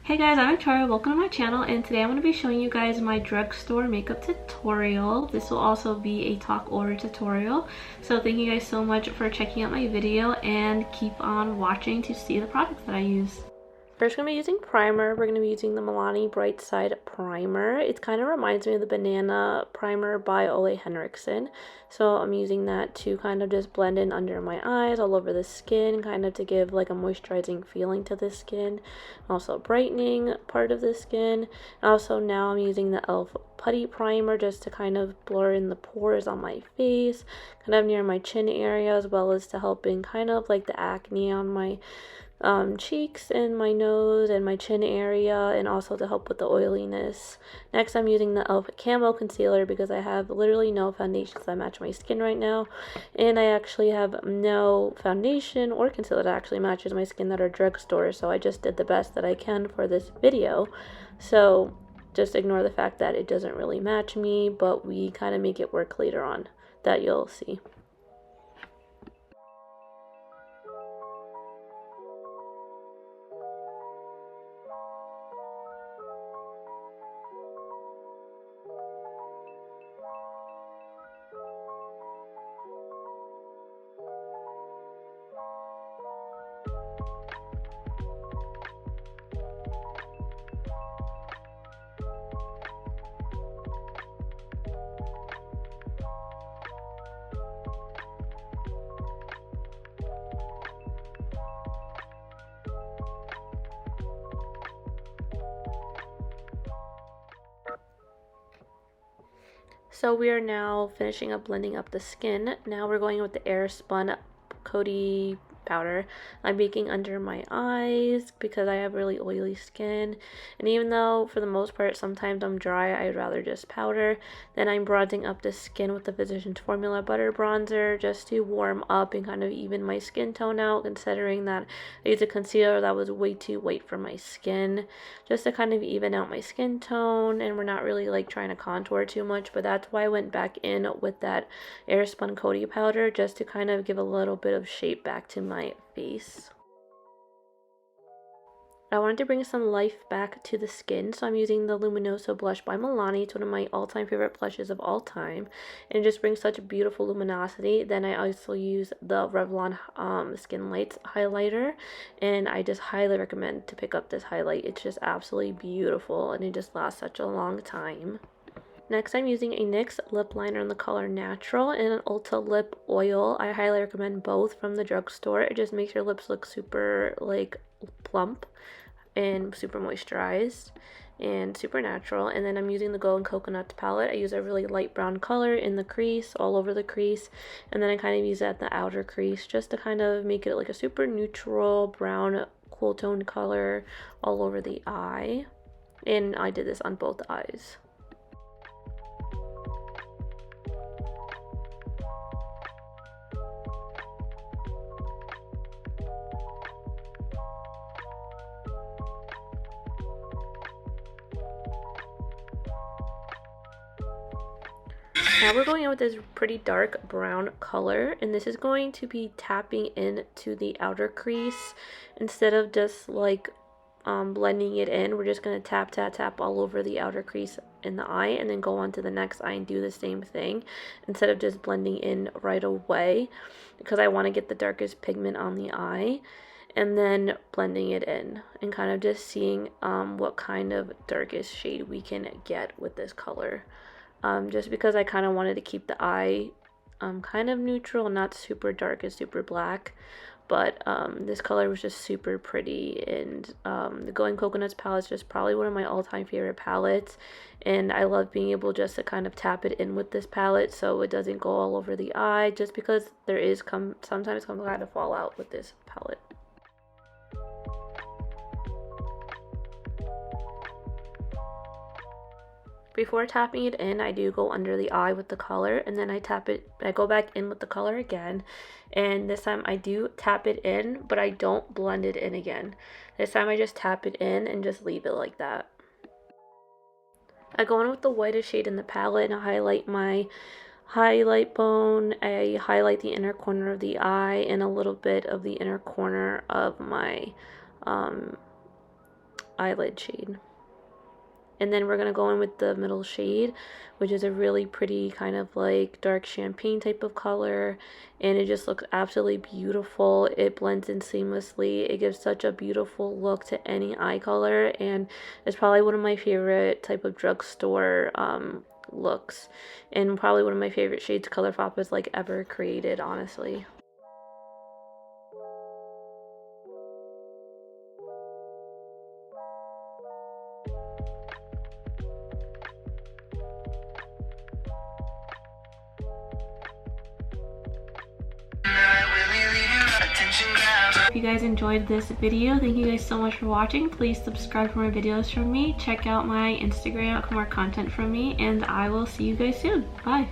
Hey guys, I'm Victoria. Welcome to my channel, and today I'm going to be showing you guys my drugstore makeup tutorial. This will also be a talk order tutorial. So thank you guys so much for checking out my video, and keep on watching to see the products that I use. First, we're going to be using primer. We're going to be using the Milani Bright Side Primer. It kind of reminds me of the Banana Primer by Ole Henriksen. So I'm using that to kind of just blend in under my eyes, all over the skin, kind of to give like a moisturizing feeling to the skin. Also brightening part of the skin. Also now I'm using the e.l.f. Putty Primer just to kind of blur in the pores on my face, kind of near my chin area, as well as to help in kind of like the acne on my cheeks and my nose and my chin area, and also to help with the oiliness. Next, I'm using the e.l.f. Camo Concealer because I have literally no foundations that match my skin right now, and I actually have no foundation or concealer that actually matches my skin that are drugstore, so I just did the best that I can for this video. So just ignore the fact that it doesn't really match me, but we kind of make it work later on, that you'll see. So we are now finishing up blending up the skin. Now we're going with the Airspun Coty powder. I'm baking under my eyes because I have really oily skin, and even though for the most part sometimes I'm dry, I'd rather just powder. Then I'm bronzing up the skin with the Physicians Formula Butter Bronzer just to warm up and kind of even my skin tone out, considering that I used a concealer that was way too white for my skin, just to kind of even out my skin tone, and we're not really like trying to contour too much, but that's why I went back in with that Airspun Coty powder just to kind of give a little bit of shape back to my face. I wanted to bring some life back to the skin, so I'm using the Luminoso Blush by Milani. It's one of my all-time favorite blushes of all time, and it just brings such beautiful luminosity. Then I also use the Revlon Skin Lights highlighter, and I just highly recommend to pick up this highlight. It's just absolutely beautiful, and it just lasts such a long time. Next, I'm using a NYX Lip Liner in the color Natural and an Ulta Lip Oil. I highly recommend both from the drugstore. It just makes your lips look super like plump and super moisturized and super natural. And then I'm using the Golden Coconut palette. I use a really light brown color in the crease, all over the crease, and then I kind of use it at the outer crease just to kind of make it like a super neutral brown cool tone color all over the eye. And I did this on both eyes. Now we're going in with this pretty dark brown color, and this is going to be tapping into the outer crease instead of just like blending it in. We're just going to tap tap tap all over the outer crease in the eye, and then go on to the next eye and do the same thing instead of just blending in right away, because I want to get the darkest pigment on the eye and then blending it in and kind of just seeing what kind of darkest shade we can get with this color. Just because I kind of wanted to keep the eye kind of neutral, not super dark and super black, but this color was just super pretty. And the Golden Coconuts palette is just probably one of my all-time favorite palettes, and I love being able just to kind of tap it in with this palette so it doesn't go all over the eye, just because there is sometimes comes kind of fallout with this palette. Before tapping it in, I do go under the eye with the color, and then I go back in with the color again, and this time I do tap it in, but I don't blend it in again. This time I just tap it in and just leave it like that. I go in with the whitest shade in the palette and I highlight my highlight bone. I highlight the inner corner of the eye and a little bit of the inner corner of my eyelid shade. And then we're going to go in with the middle shade, which is a really pretty kind of like dark champagne type of color. And it just looks absolutely beautiful. It blends in seamlessly. It gives such a beautiful look to any eye color. And it's probably one of my favorite type of drugstore looks. And probably one of my favorite shades ColourPop has like ever created, honestly. If you guys enjoyed this video, thank you guys so much for watching. Please subscribe for more videos from me. Check out my Instagram for more content from me, and I will see you guys soon. Bye.